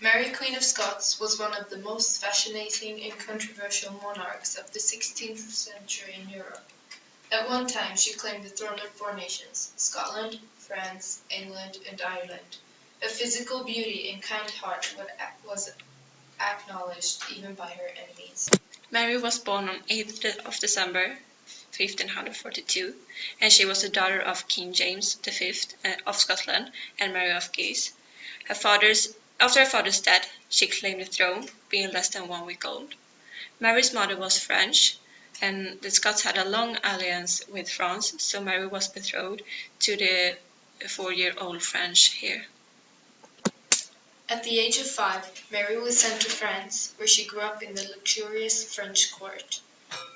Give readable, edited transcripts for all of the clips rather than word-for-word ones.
Mary, Queen of Scots, was one of the most fascinating and controversial monarchs of the 16th century in Europe. At one time, she claimed the throne of four nations: Scotland, France, England, and Ireland. Her physical beauty and kind heart was acknowledged even by her enemies. Mary was born on 8th of December 1542, and she was the daughter of King James V of Scotland and Mary of Guise. After her father's death, she claimed the throne, being less than 1 week old. Mary's mother was French, and the Scots had a long alliance with France, so Mary was betrothed to the 4-year-old French heir. At the age of 5, Mary was sent to France, where she grew up in the luxurious French court.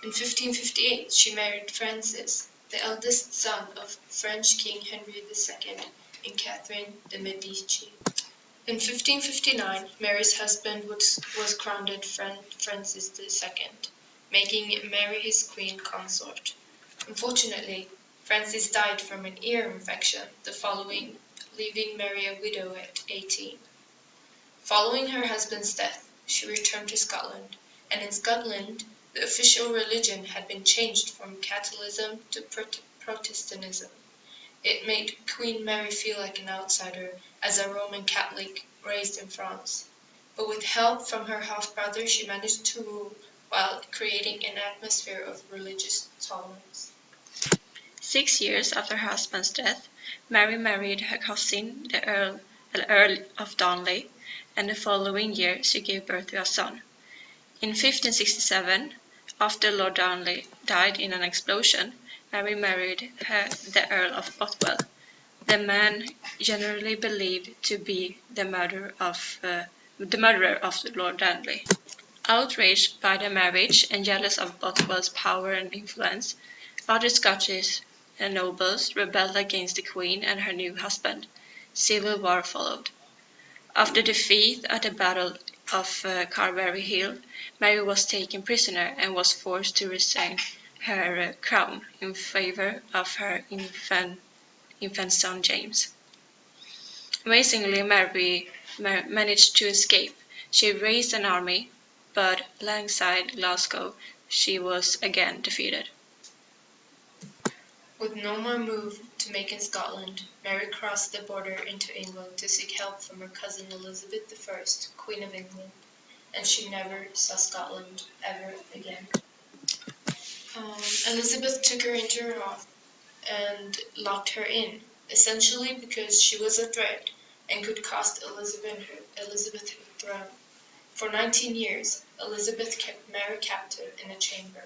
In 1558, she married Francis, the eldest son of French King Henry II and Catherine de' Medici. In 1559, Mary's husband was crowned Francis II, making Mary his queen consort. Unfortunately, Francis died from an ear infection the following, leaving Mary a widow at 18. Following her husband's death, she returned to Scotland, and in Scotland, the official religion had been changed from Catholicism to Protestantism. It made Queen Mary feel like an outsider as a Roman Catholic raised in France. But with help from her half-brother, she managed to rule while creating an atmosphere of religious tolerance. 6 years after her husband's death, Mary married her cousin, the Earl of Darnley, and the following year she gave birth to a son. In 1567, after Lord Darnley died in an explosion, Mary married the Earl of Bothwell, the man generally believed to be the murderer of Lord Darnley. Outraged by the marriage and jealous of Bothwell's power and influence, other Scottish nobles rebelled against the Queen and her new husband. Civil war followed. After defeat at the Battle of Carberry Hill, Mary was taken prisoner and was forced to resign her crown in favour of her infant son James. Amazingly, Mary managed to escape. She raised an army, but alongside Glasgow, she was again defeated. With no more move to make in Scotland, Mary crossed the border into England to seek help from her cousin Elizabeth I, Queen of England, and she never saw Scotland ever again. Elizabeth took her into her home and locked her in, essentially because she was a threat and could cost Elizabeth her throne. For 19 years, Elizabeth kept Mary captive in a chamber.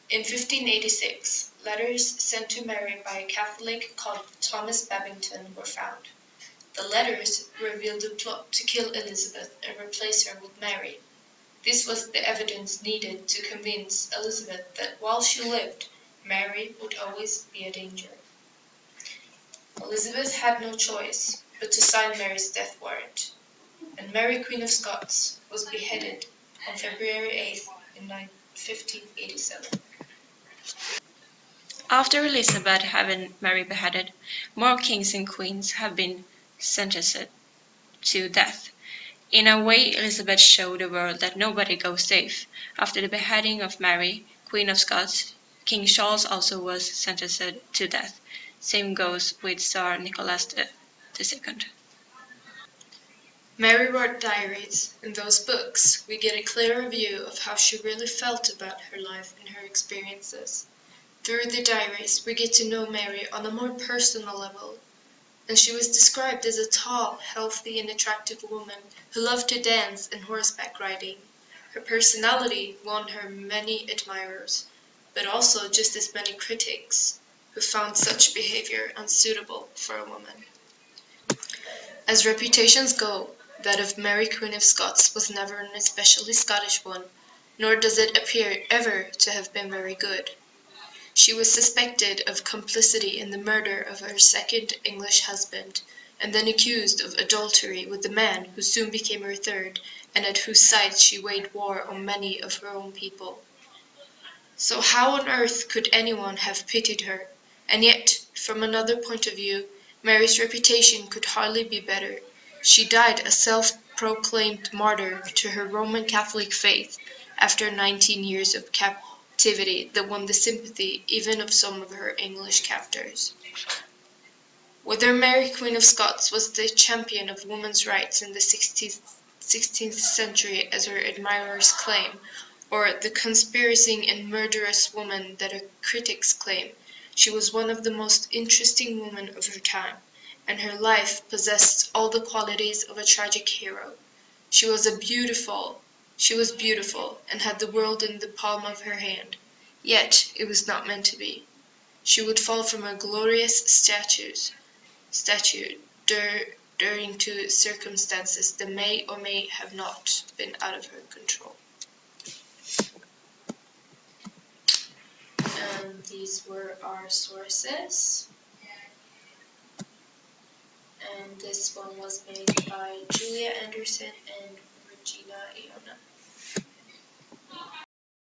In 1586, letters sent to Mary by a Catholic called Thomas Babington were found. The letters revealed a plot to kill Elizabeth and replace her with Mary. This was the evidence needed to convince Elizabeth that while she lived, Mary would always be a danger. Elizabeth had no choice but to sign Mary's death warrant, and Mary, Queen of Scots, was beheaded on February 8th in 1587. After Elizabeth having Mary beheaded, more kings and queens have been sentenced to death. In a way, Elizabeth showed the world that nobody goes safe. After the beheading of Mary, Queen of Scots, King Charles also was sentenced to death. Same goes with Tsar Nicholas II. Mary wrote diaries. In those books, we get a clearer view of how she really felt about her life and her experiences. Through the diaries, we get to know Mary on a more personal level, and she was described as a tall, healthy, and attractive woman who loved to dance and horseback riding. Her personality won her many admirers, but also just as many critics, who found such behavior unsuitable for a woman. As reputations go, that of Mary, Queen of Scots, was never an especially Scottish one, nor does it appear ever to have been very good. She was suspected of complicity in the murder of her second English husband, and then accused of adultery with the man who soon became her third, and at whose side she waged war on many of her own people. So how on earth could anyone have pitied her? And yet, from another point of view, Mary's reputation could hardly be better. She died a self-proclaimed martyr to her Roman Catholic faith after 19 years of captivity that won the sympathy even of some of her English captors. Whether Mary Queen of Scots was the champion of women's rights in the 16th century as her admirers claim, or the conspiring and murderous woman that her critics claim, she was one of the most interesting women of her time, and her life possessed all the qualities of a tragic hero. She was beautiful, and had the world in the palm of her hand. Yet it was not meant to be. She would fall from a glorious statue during to circumstances that may or may have not been out of her control. And these were our sources. And this one was made by Julia Anderson and Regina Iona.